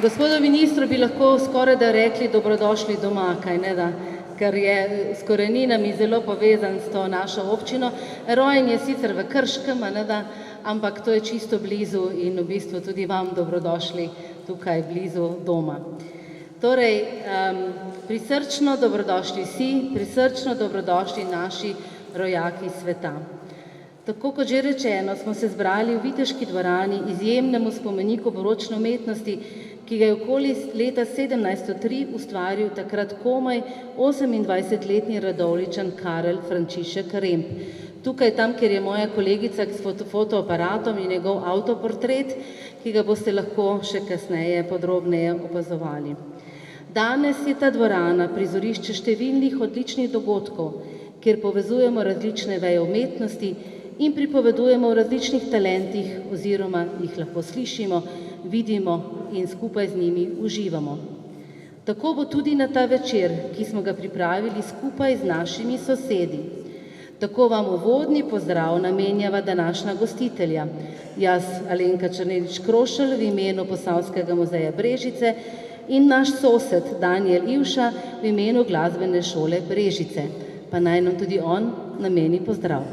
Gospodu ministru bi lahko skoraj da rekli dobrodošli doma, kaj ne da, ker je s koreninami zelo povezan s to našo občino. Rojen je sicer v Krškem, ne da, ampak to je čisto blizu in v bistvu tudi vam dobrodošli tukaj blizu doma. Torej, prisrčno dobrodošli vsi, prisrčno dobrodošli naši rojaki sveta. Tako kot že rečeno, smo se zbrali v Viteški dvorani, izjemnemu spomeniku baročne umetnosti, ki ga je okoli leta 1703 ustvaril takrat komaj 28-letni Radovljičan Karel Frančišek Remb. Tukaj, tam, kjer je moja kolegica s fotoaparatom in njegov avtoportret, ki ga boste lahko še kasneje podrobneje opazovali. Danes je ta dvorana prizorišče številnih odličnih dogodkov, kjer povezujemo različne veje umetnosti in pripovedujemo o različnih talentih oziroma jih lahko slišimo, vidimo in skupaj z njimi uživamo. Tako bo tudi na ta večer, ki smo ga pripravili skupaj z našimi sosedi. Tako vam uvodni pozdrav namenjava današnja gostitelja. Jaz, Alenka Černelič Krošelj, v imenu Posavskega muzeja Brežice in naš sosed Danijel Ivša v imenu Glasbene šole Brežice. Pa naj nam tudi on nameni pozdrav.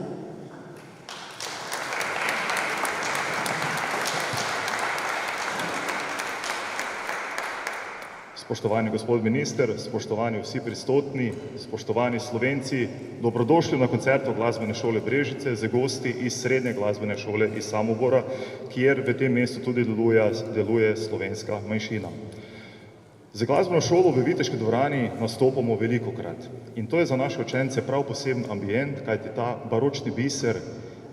Spoštovani gospod minister, spoštovani vsi prisotni, spoštovani Slovenci, dobrodošli na koncertu Glasbene šole Brežice z gosti iz Srednje glasbene šole iz Samobora, kjer v tem mestu tudi deluje slovenska manjšina. Z glasbeno šolo v Viteški dvorani nastopamo velikokrat in to je za naše učence prav poseben ambient, kajti ta baročni biser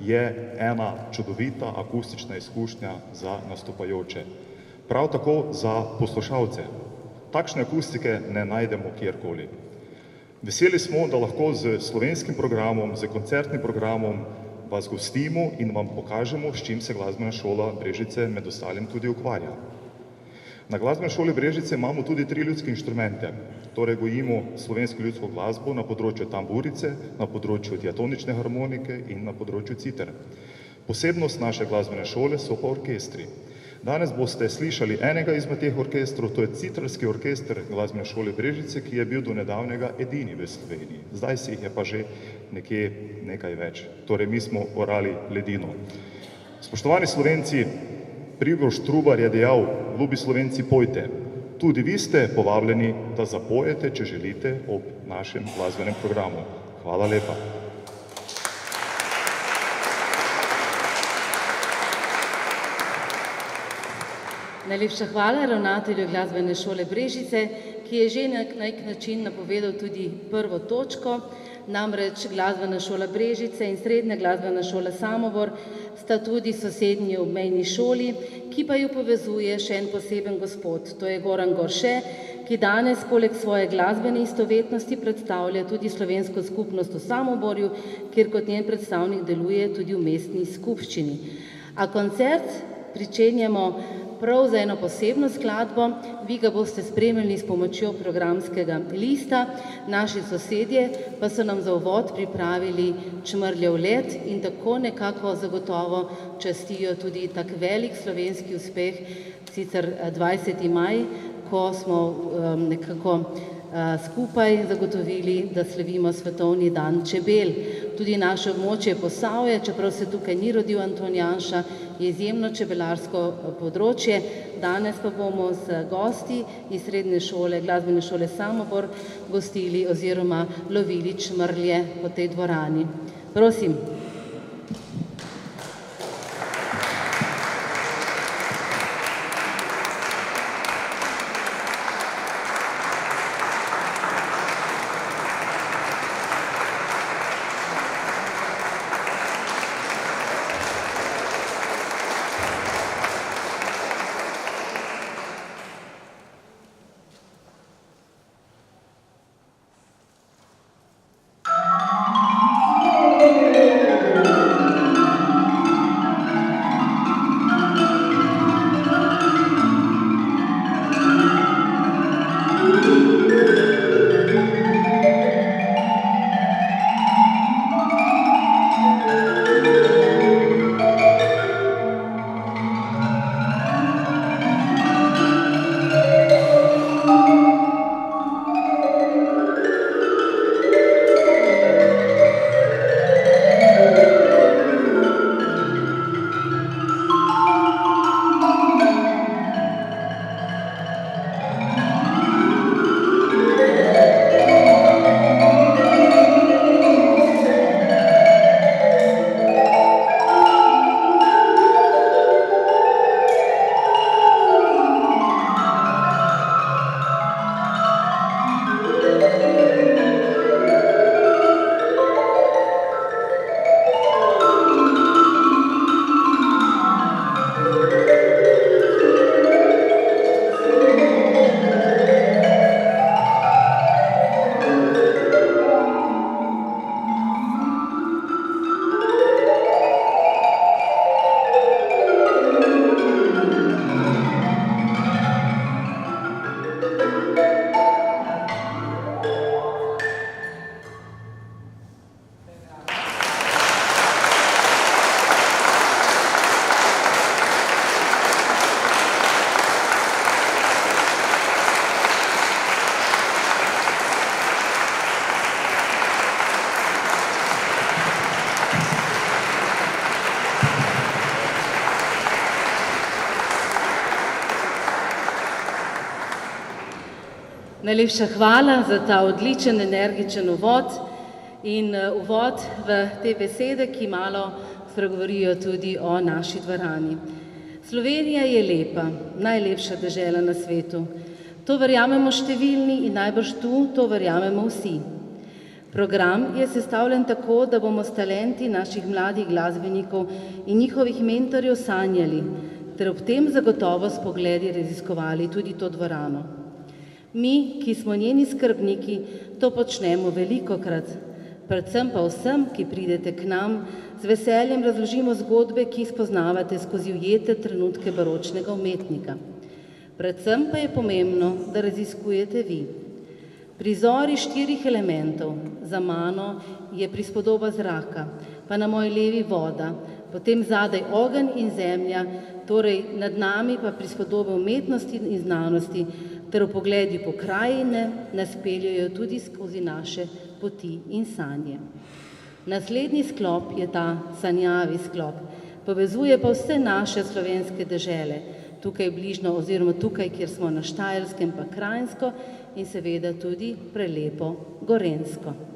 je ena čudovita akustična izkušnja za nastopajoče. Prav tako za poslušalce. Takšne akustike ne najdemo kjerkoli. Veseli smo, da lahko z slovenskim programom, z koncertnim programom vas gostimo in vam pokažemo, s čim se Glasbena šola Brežice med ostalim tudi ukvarja. Na Glasbeni šoli Brežice imamo tudi 3 ljudske inštrumente, torej gojimo slovensko ljudsko glasbo na področju tamburice, na področju diatonične harmonike in na področju citer. Posebnost naše glasbene šole so pa orkestri. Danes boste slišali enega izmed teh orkestrov, to je citrarski orkester Glasbene šole Brežice, ki je bil do nedavnega edini v Sloveniji. Zdaj si jih je pa že nekaj več. Torej, mi smo orali ledino. Spoštovani Slovenci, Primož Trubar je dejal, ljubi Slovenci, pojte. Tudi vi ste povabljeni, da zapojete, če želite, ob našem glasbenem programu. Hvala lepa. Najlepša hvala ravnatelju Glasbene šole Brežice, ki je že na nek način napovedal tudi prvo točko, namreč Glasbena šola Brežice in Srednja glasbena šola Samobor sta tudi sosednji obmejni šoli, ki pa ju povezuje še en poseben gospod, to je Goran Gorše, ki danes poleg svoje glasbene istovetnosti predstavlja tudi slovensko skupnost v Samoborju, kjer kot njen predstavnik deluje tudi v mestni skupščini. A koncert pričenjamo prav za eno posebno skladbo, vi ga boste spremljali s pomočjo programskega lista, naši sosedje pa so nam za uvod pripravili Čmrljev let in tako nekako zagotovo častijo tudi tak velik slovenski uspeh, sicer 20. maj, ko smo nekako skupaj zagotovili, da slavimo svetovni dan čebel. Tudi naše območje Posavje, čeprav se tukaj ni rodil Anton Janša, je izjemno čebelarsko področje. Danes pa bomo z gosti iz Srednje šole, Glasbene šole Samobor gostili oziroma lovili čmrlje po tej dvorani. Prosim. Najlepša hvala za ta odličen, energičen uvod in uvod v te besede, ki malo spregovorijo tudi o naši dvorani. Slovenija je lepa, najlepša dežela na svetu. To verjamemo številni in najbrž to verjamemo vsi. Program je sestavljen tako, da bomo s talenti naših mladih glasbenikov in njihovih mentorjev sanjali, ter ob tem zagotovo s pogledi raziskovali tudi to dvorano. Mi, ki smo njeni skrbniki, to počnemo velikokrat, predvsem pa vsem, ki pridete k nam, z veseljem razložimo zgodbe, ki jih spoznavate skozi ujete trenutke baročnega umetnika. Predvsem pa je pomembno, da raziskujete vi. Prizori 4 elementov, za mano je prispodoba zraka, pa na moji levi voda, potem zadaj ogenj in zemlja, torej nad nami pa prispodobe umetnosti in znanosti, ter v pogledi pokrajine nas peljejo tudi skozi naše poti in sanje. Naslednji sklop je ta sanjavi sklop, povezuje pa vse naše slovenske dežele, tukaj bližno oziroma tukaj, kjer smo na Štajerskem, pa Kranjsko in seveda tudi prelepo Gorenjsko.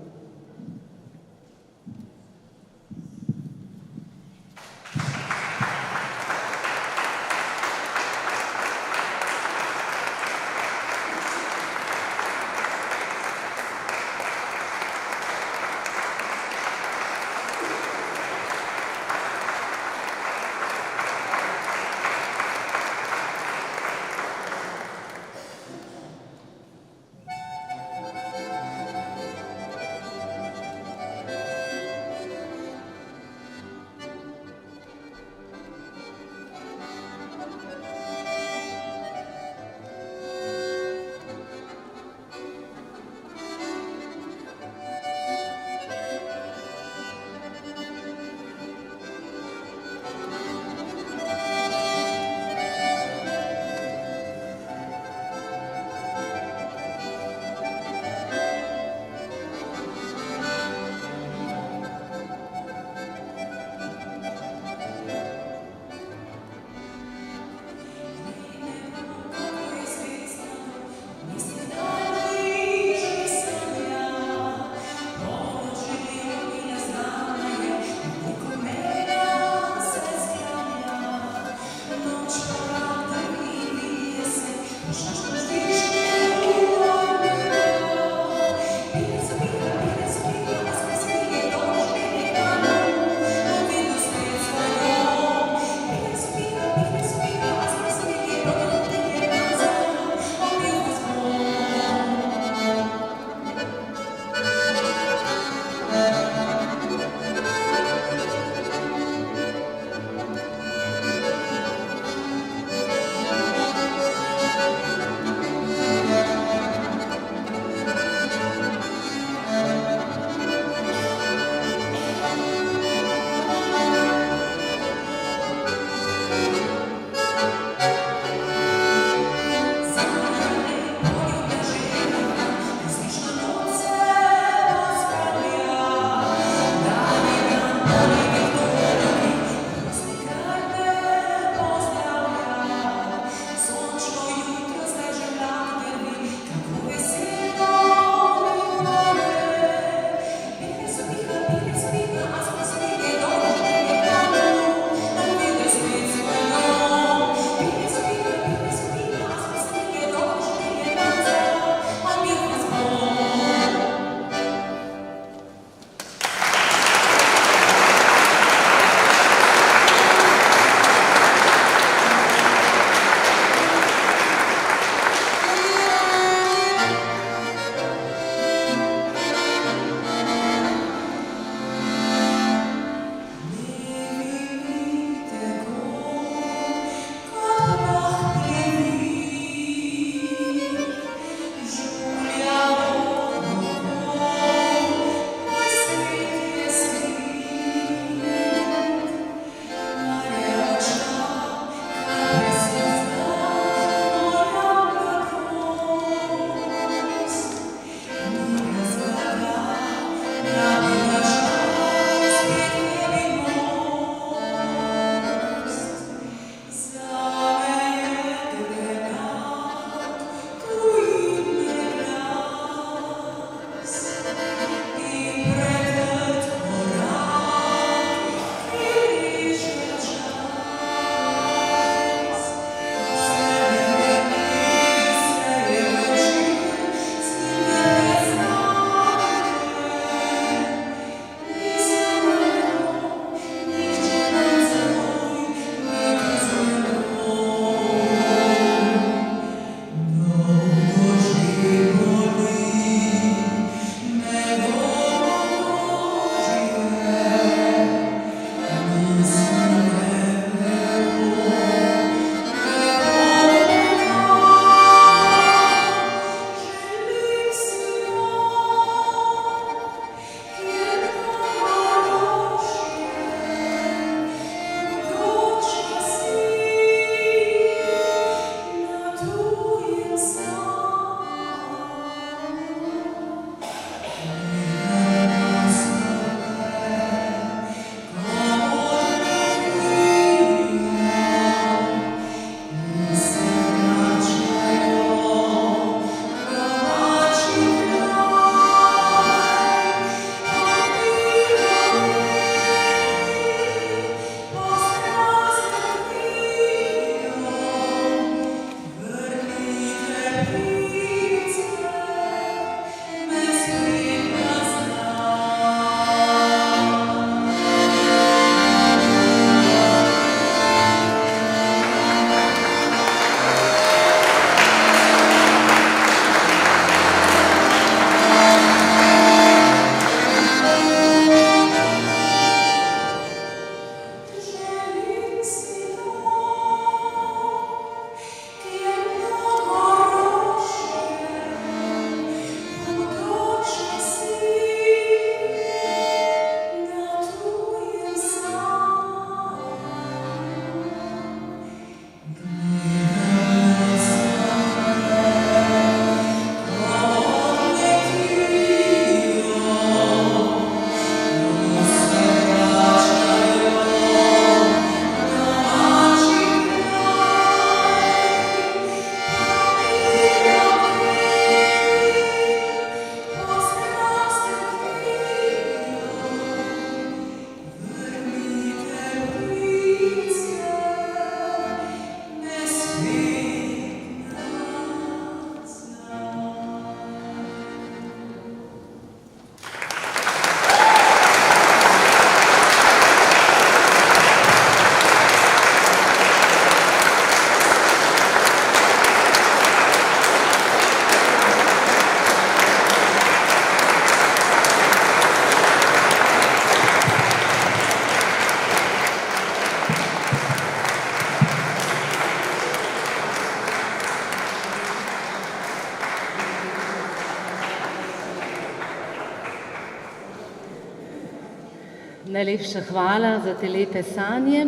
Najlepša hvala za te lepe sanje.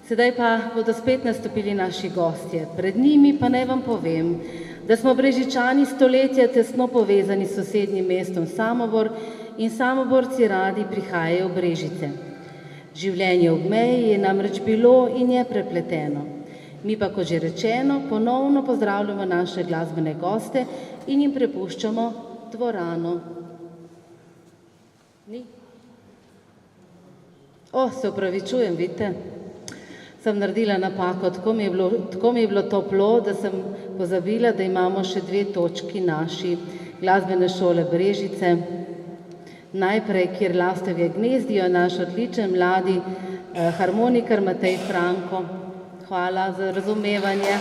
Sedaj pa bodo spet nastopili naši gostje. Pred njimi pa naj vam povem, da smo Brežičani stoletja tesno povezani s sosednjim mestom Samobor in Samoborci radi prihajajo v Brežice. Življenje ob meji je namreč bilo in je prepleteno. Mi pa, kot že rečeno, ponovno pozdravljamo naše glasbene goste in jim prepuščamo dvorano. Ni? Se opravičujem, vidite, sem naredila napako, tako mi je bilo toplo, da sem pozabila, da imamo še 2 točki naši glasbene šole Brežice. Najprej, kjer lastovje gnezdijo, naš odličen mladi harmonikar Matej Franko. Hvala za razumevanje.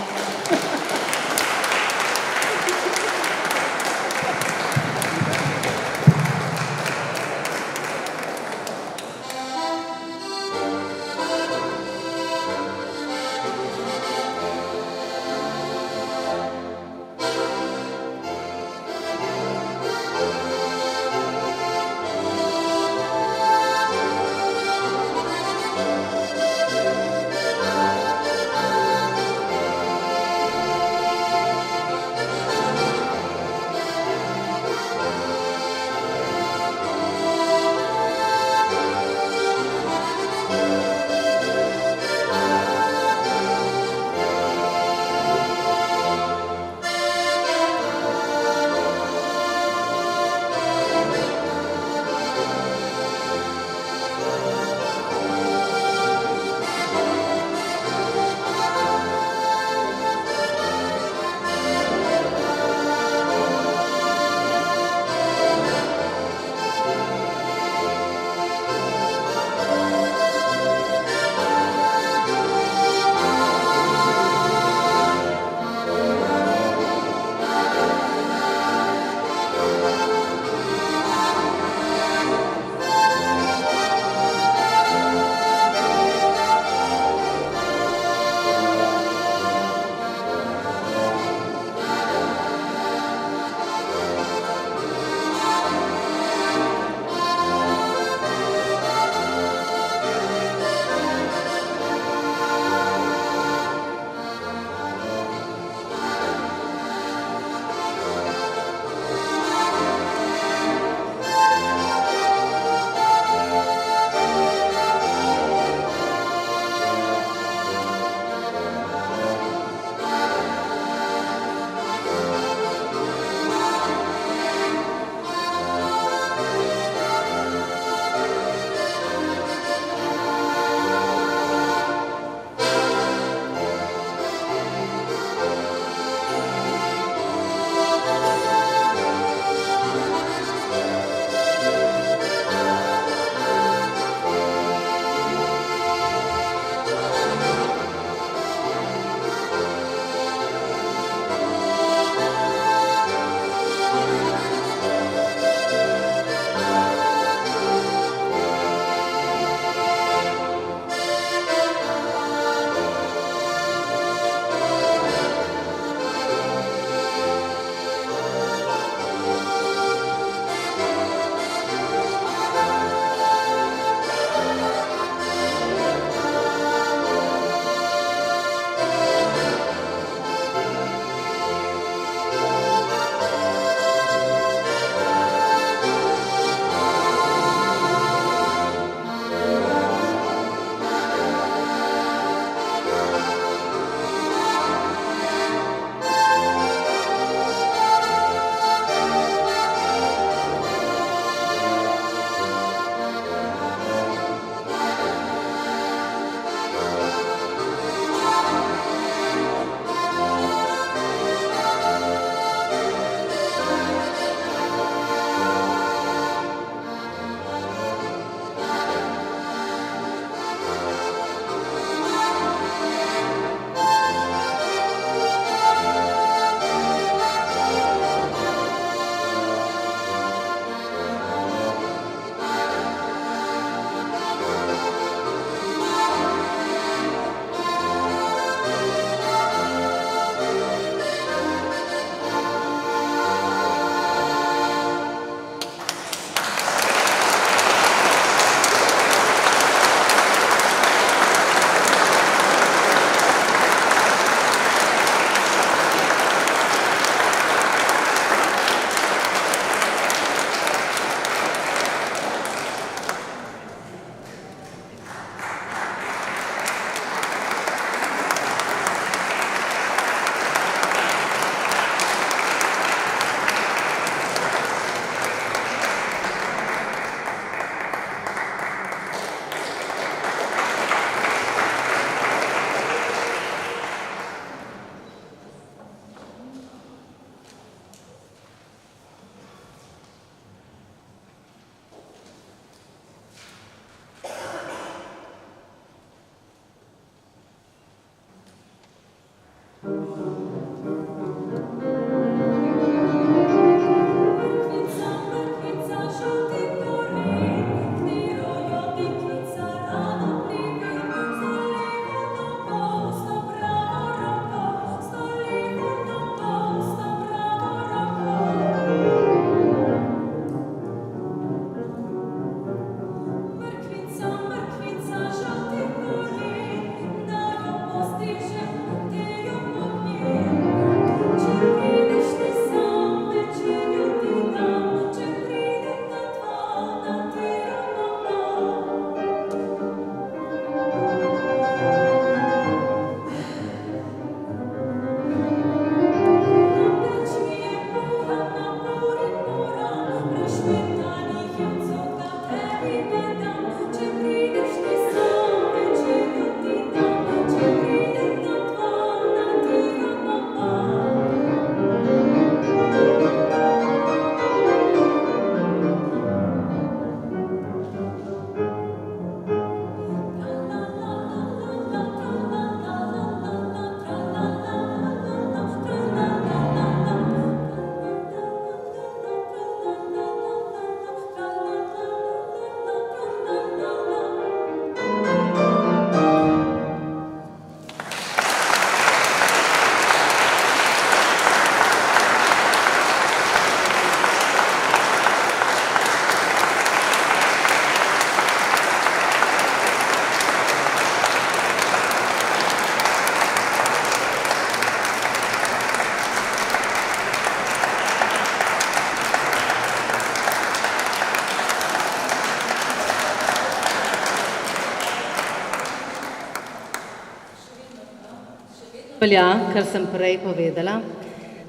Velja, kar sem prej povedala.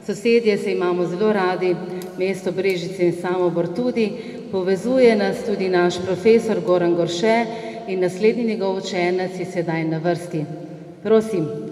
Sosedje se imamo zelo radi, mesto Brežice in Samobor tudi. Povezuje nas tudi naš profesor Goran Gorše in naslednji njegov učenec je sedaj na vrsti. Prosim.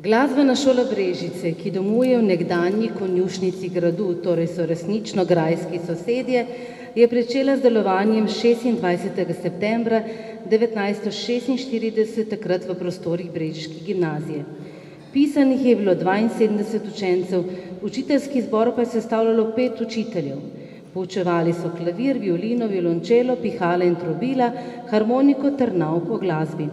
Glasbena šola Brežice, ki domuje v nekdanji konjušnici gradu, torej so resnično grajski sosedje, je pričela z delovanjem 26. septembra 1946, takrat v prostorih brežiške gimnazije. Pisanih je bilo 72 učencev, učiteljski zbor pa je sestavljalo 5 učiteljev. Poučevali so klavir, violino, violončelo, pihala in trobila, harmoniko ter nauk o glasbi.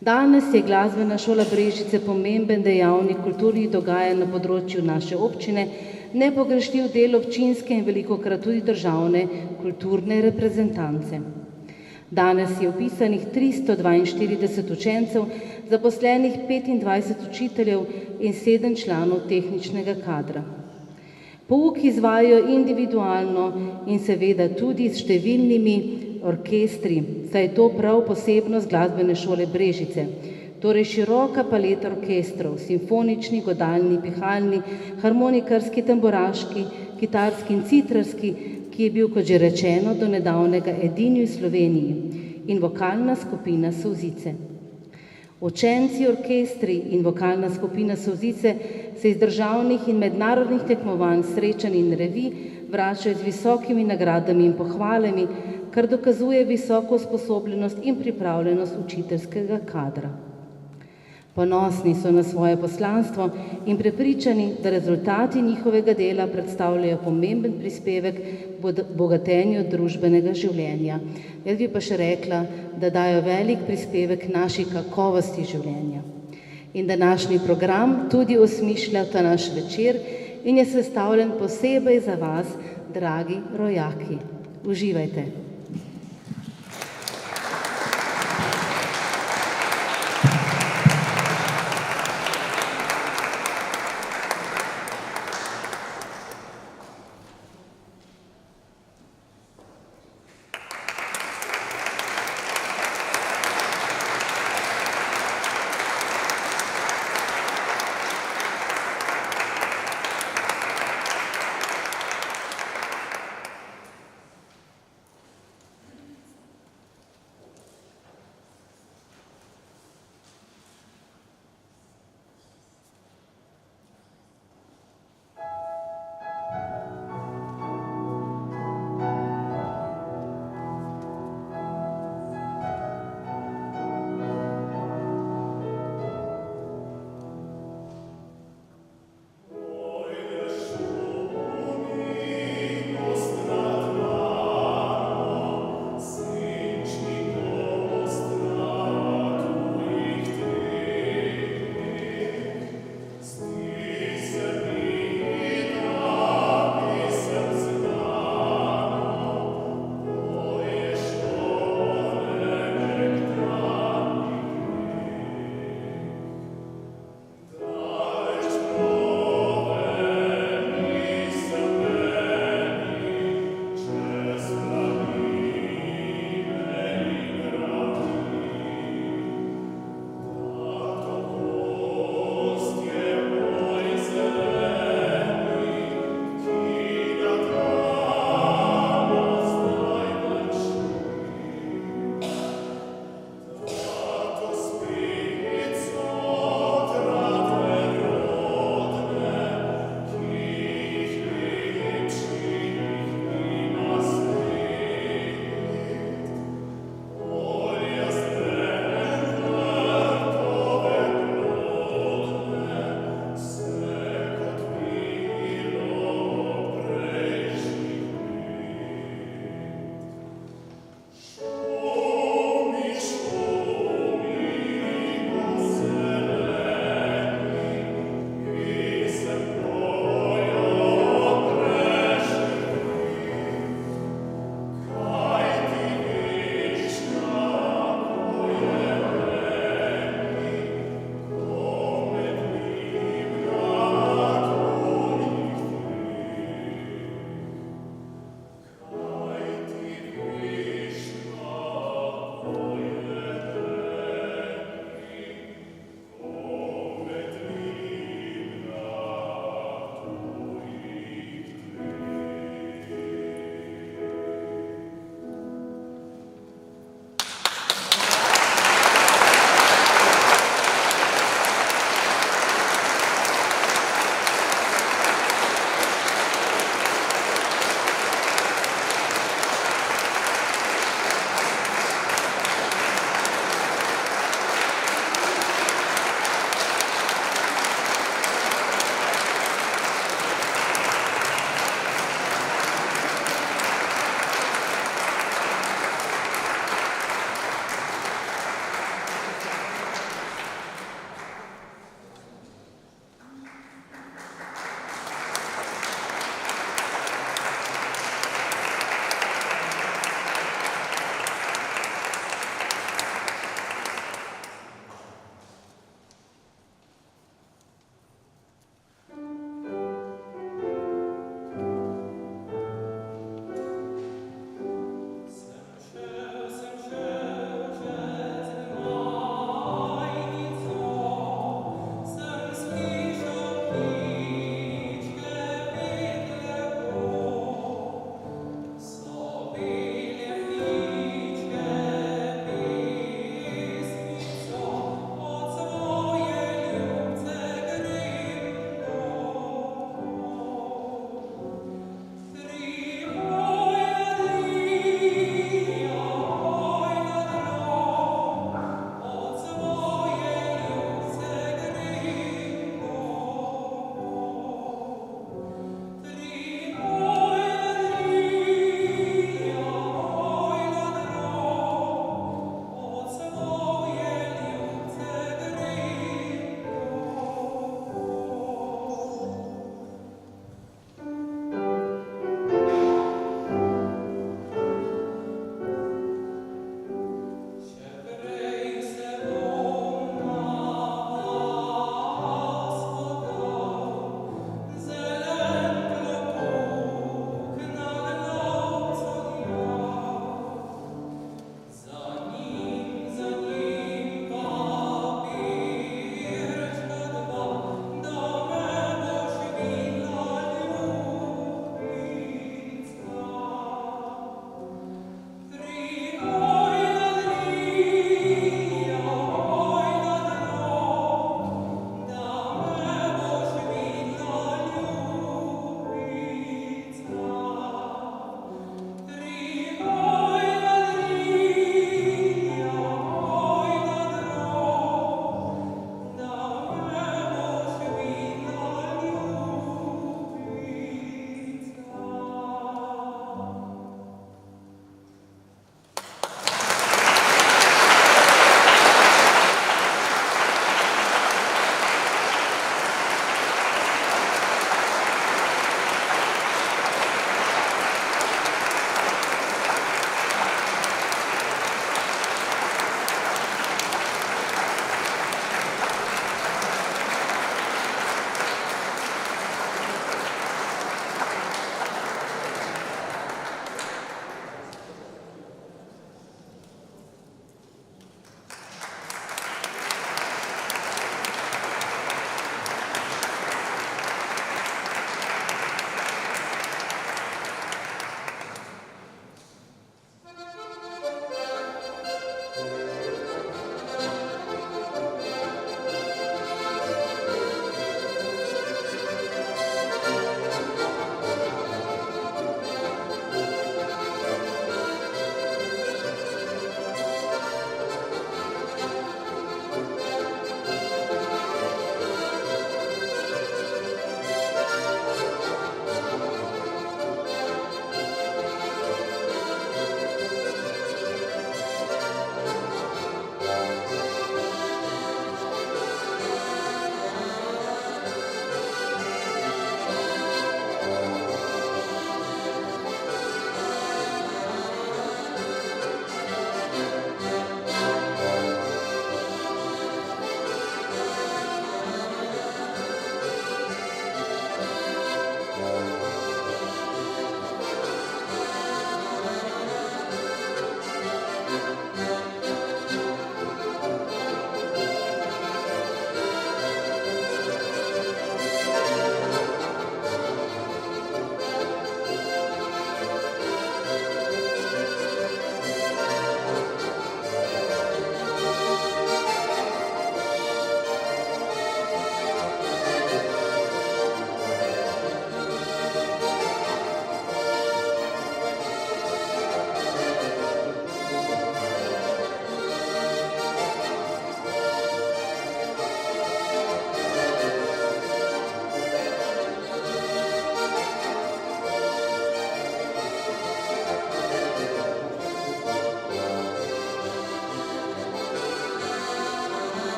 Danes je glasbena šola Brežice pomemben dejavnik kulturnih dogajanj na področju naše občine, nepogrešljiv del občinske in velikokrat tudi državne kulturne reprezentance. Danes je vpisanih 342 učencev, zaposlenih 25 učiteljev in 7 članov tehničnega kadra. Pouk izvajajo individualno in seveda tudi s številnimi orkestri, saj je to prav posebnost glasbene šole Brežice. Torej široka paleta orkestrov, simfonični, godalni, pihalni, harmonikarski, tamburaški, kitarski in citrarski, ki je bil, kot že rečeno, do nedavnega edini v Sloveniji, in vokalna skupina Solzice. Učenci, orkestri in vokalna skupina Solzice se iz državnih in mednarodnih tekmovanj, srečanj in revij vračajo z visokimi nagradami in pohvalami, kar dokazuje visoko usposobljenost in pripravljenost učiteljskega kadra. Ponosni so na svoje poslanstvo in prepričani, da rezultati njihovega dela predstavljajo pomemben prispevek k bogatenju družbenega življenja. Jaz bi pa še rekla, da dajo velik prispevek naši kakovosti življenja. In današnji program tudi osmišlja ta naš večer in je sestavljen posebej za vas, dragi rojaki. Uživajte.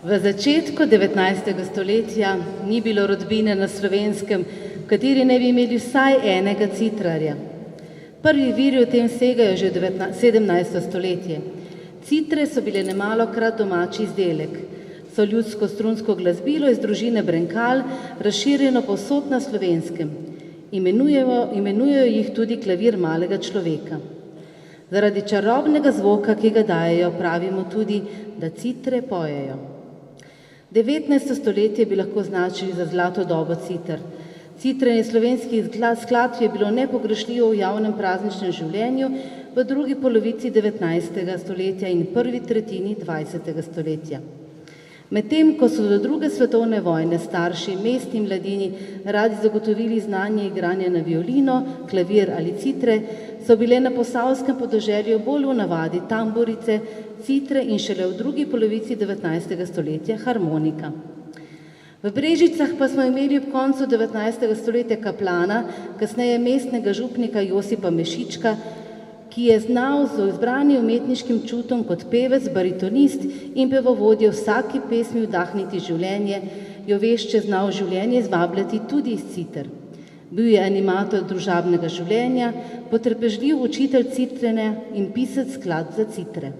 V začetku 19. stoletja ni bilo rodbine na Slovenskem, v kateri ne bi imeli vsaj enega citrarja. Prvi viri o tem segajo že v 17. stoletje. Citre so bile nemalokrat domači izdelek. So ljudsko strunsko glasbilo iz družine Brenkal, razširjeno povsod na Slovenskem. Imenujejo jih tudi klavir malega človeka. Zaradi čarobnega zvoka, ki ga dajejo, pravimo tudi, da citre pojejo. 19. stoletje bi lahko označili za zlato dobo citer. Citrenje slovenskih skladb je bilo nepogrešljivo v javnem prazničnem življenju v drugi polovici 19. stoletja in prvi tretjini 20. stoletja. Medtem, ko so do druge svetovne vojne starši mestni mladini radi zagotovili znanje igranja na violino, klavir ali citre, so bile na posavskem podeželju bolj v navadi tamburice, citre in šele v drugi polovici 19. stoletja harmonika. V Brežicah pa smo imeli ob koncu 19. stoletja kaplana, kasneje mestnega župnika Josipa Mešička, ki je znal z izbranim umetniškim čutom kot pevec, baritonist in pevovodje vsaki pesmi vdahniti življenje, jo vešče znal življenje izvabljati tudi iz citer. Bil je animator družabnega življenja, potrpežljiv učitelj citrene in pisec skladb za citre.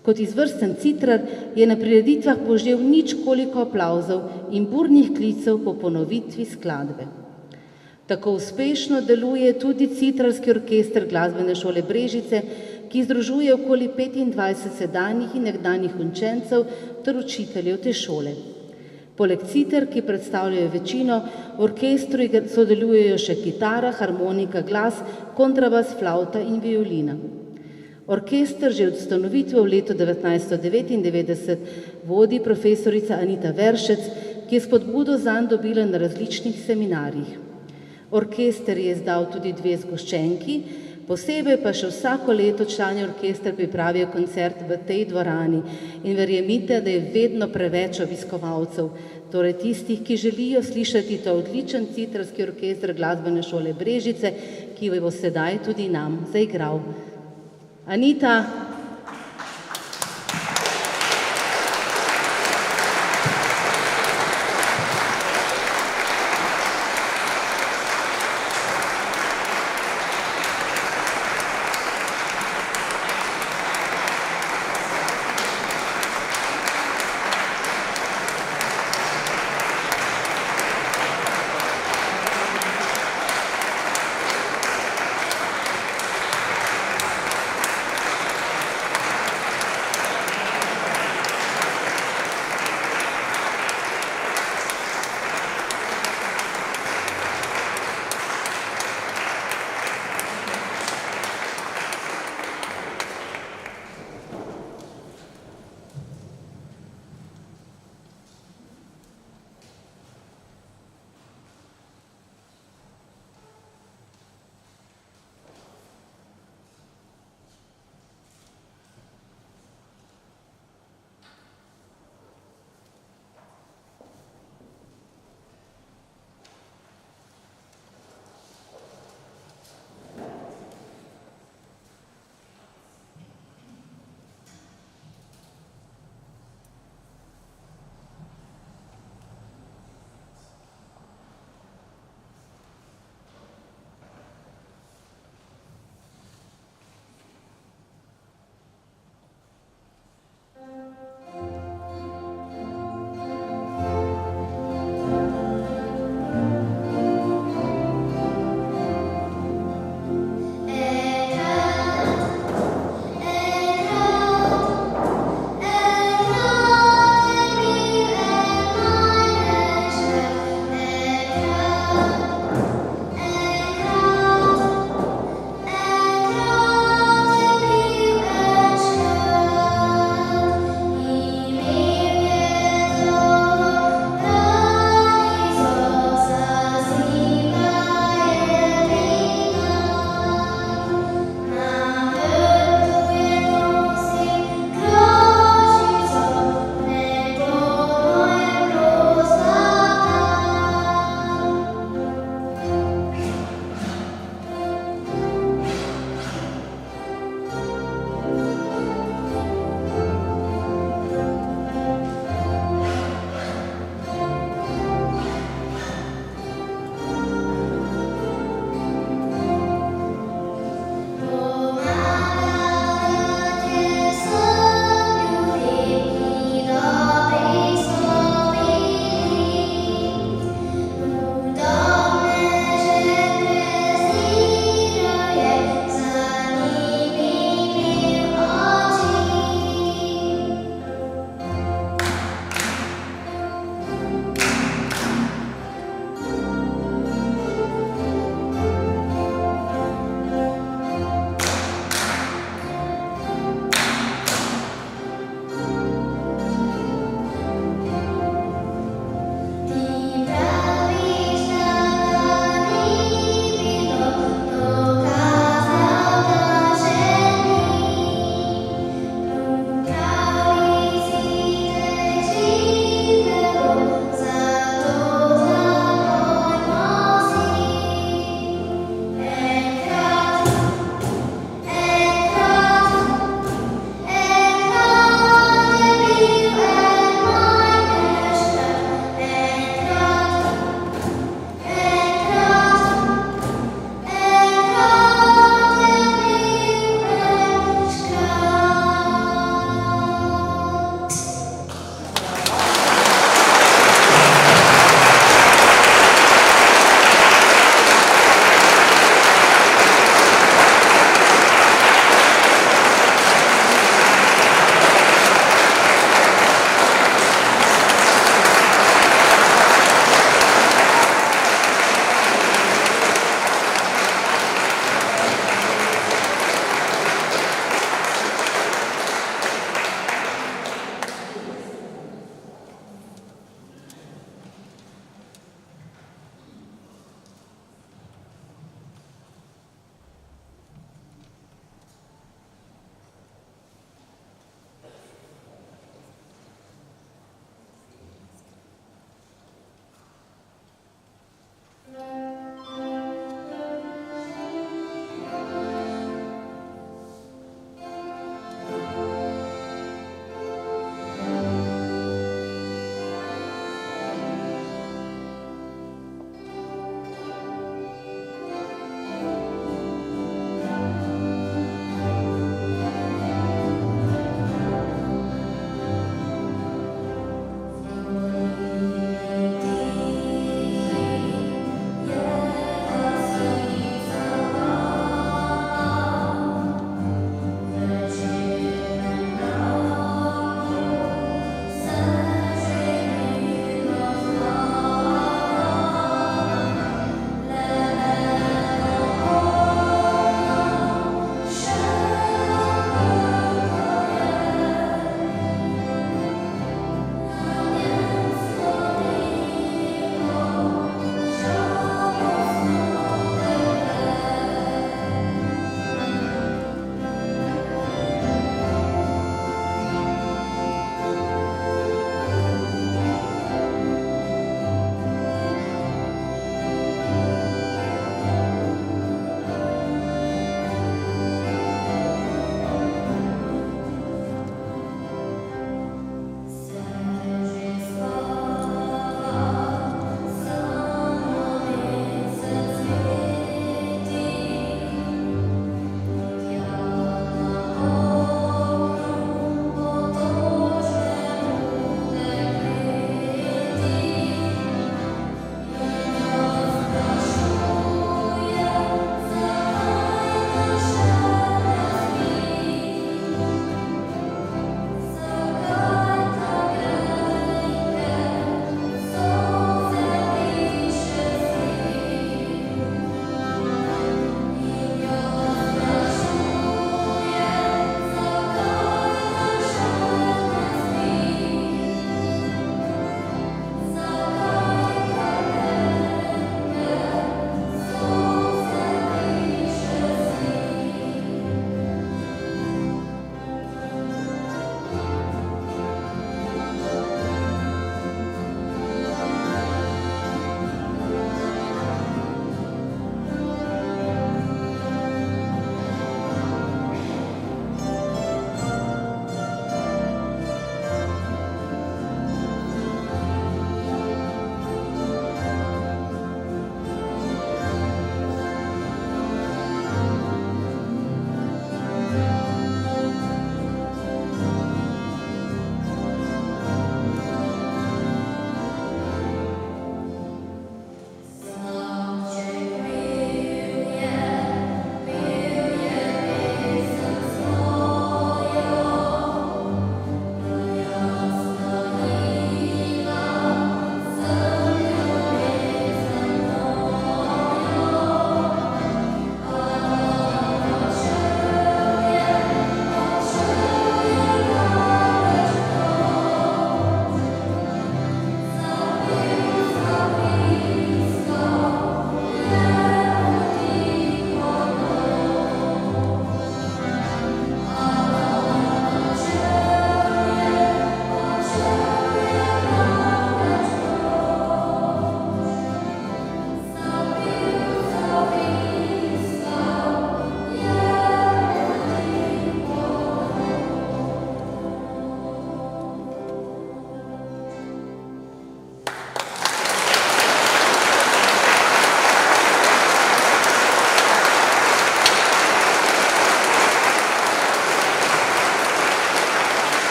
Kot izvrsten citrar je na prireditvah požel ničkoliko aplavzov in burnih klicev po ponovitvi skladbe. Tako uspešno deluje tudi citrarski orkester Glasbene šole Brežice, ki združuje okoli 25 sedanjih in nekdanjih učencev ter učiteljev te šole. Poleg citer, ki predstavljajo večino, v orkestru sodelujejo še kitara, harmonika, glas, kontrabas, flavta in violina. Orkester že od ustanovitve v letu 1999 vodi profesorica Anita Veršec, ki je spodbudo zanj dobila na različnih seminarjih. Orkester je izdal tudi 2 zgoščenki, posebej pa še vsako leto člani orkester pripravijo koncert v tej dvorani in verjemite, da je vedno preveč obiskovalcev, torej tistih, ki želijo slišati ta odličen citrarski orkester Glasbene šole Brežice, ki bo sedaj tudi nam zaigral. Anita,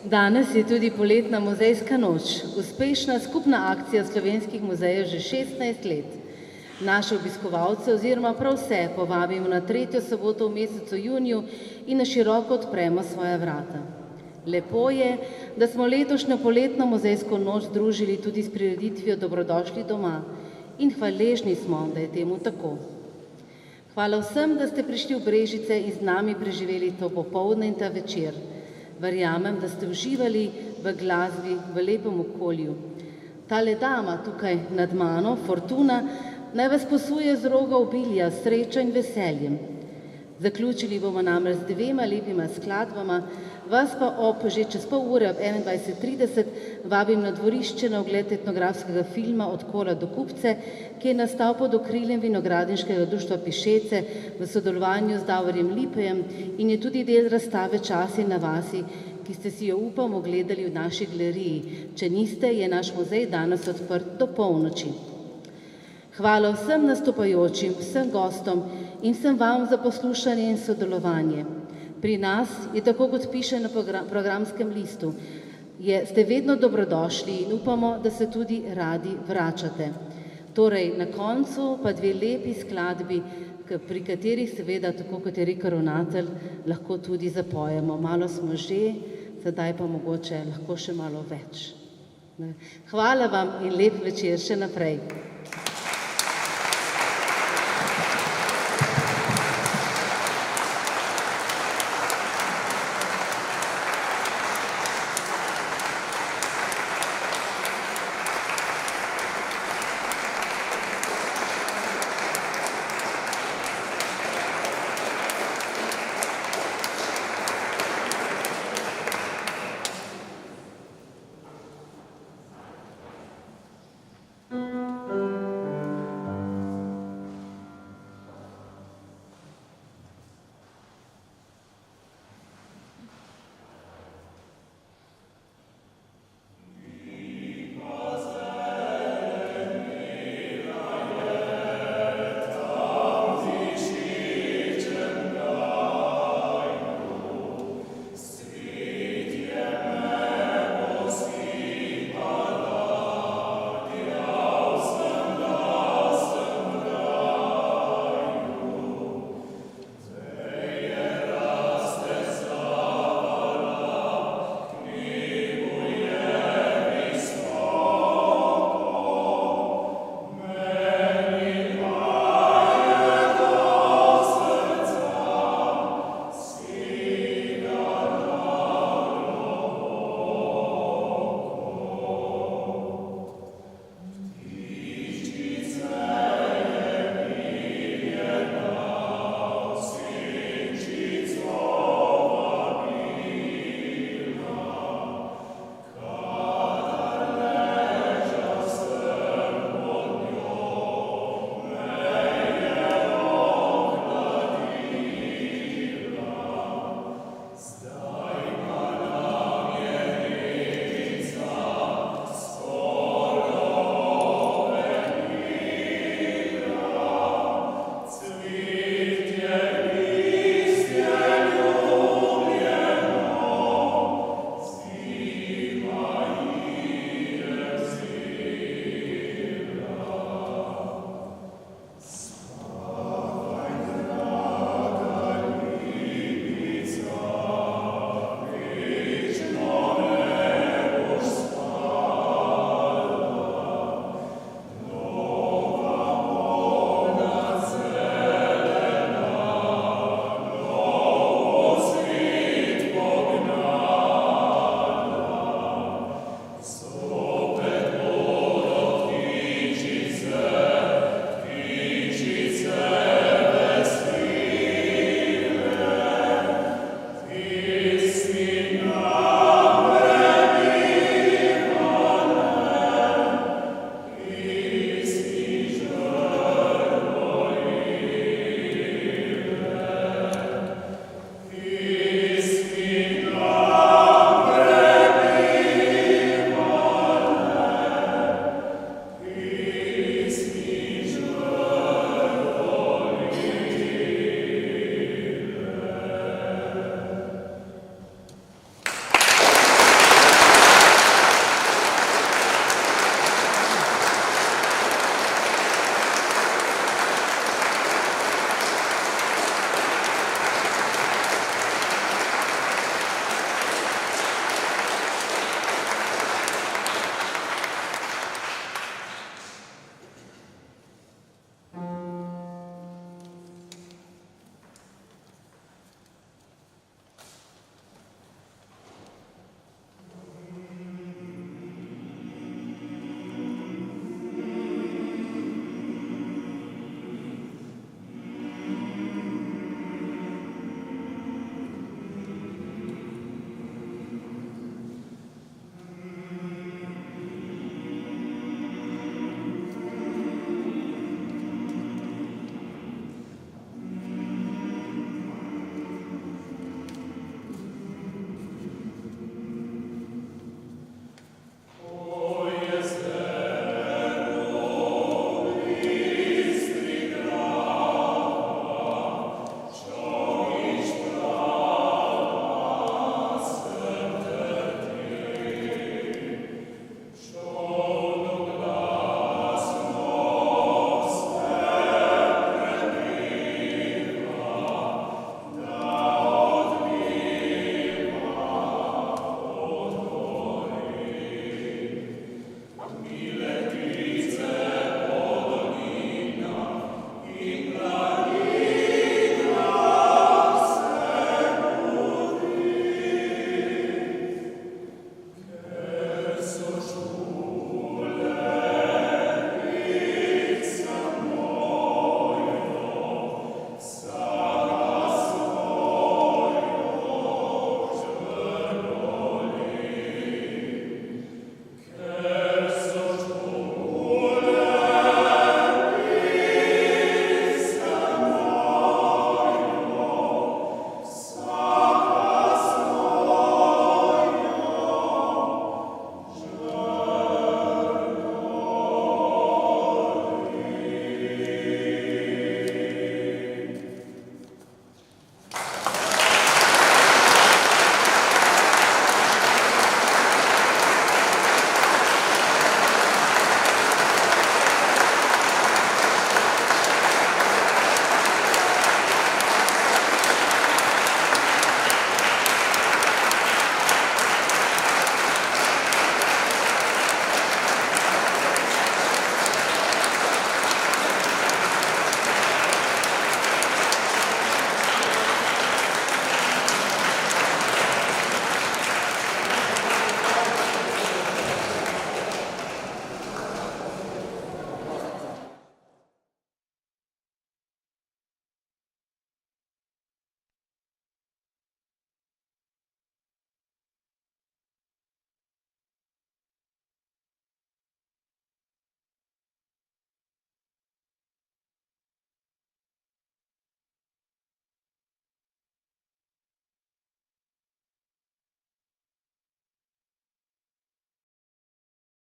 Danes je tudi poletna muzejska noč, uspešna skupna akcija slovenskih muzejev že 16 let. Naše obiskovalce oziroma prav vse povabimo na 3. soboto v mesecu juniju in na široko odpremo svoja vrata. Lepo je, da smo letošnjo poletno muzejsko noč združili tudi s prireditvijo Dobrodošli doma in hvaležni smo, da je temu tako. Hvala vsem, da ste prišli v Brežice in z nami preživeli to popoldne in ta večer. Verjamem, da ste uživali v glasbi, v lepem okolju. Tale dama tukaj nad mano, Fortuna, naj vas posuje z roga obilja, srečo in veseljem. Zaključili bomo namreč z 2 lepima skladbama, vas pa že čez pol ure ob 21:30 vabim na dvorišče na ogled etnografskega filma Od kola do kupce, ki je nastal pod okriljem vinogradniškega društva Pišece v sodelovanju z Davorjem Lipejem in je tudi del razstave Časi na vasi, ki ste si jo, upam, ogledali v naši galeriji. Če niste, je naš muzej danes odprt do polnoči. Hvala vsem nastopajočim, vsem gostom in vsem vam za poslušanje in sodelovanje. Pri nas je tako, kot piše na programskem listu, ste vedno dobrodošli in upamo, da se tudi radi vračate. Torej, na koncu pa 2 lepi skladbi, pri katerih seveda, tako kot je rekel ravnatelj, lahko tudi zapojemo. Malo smo že, sedaj pa mogoče lahko še malo več. Hvala vam in lep večer še naprej.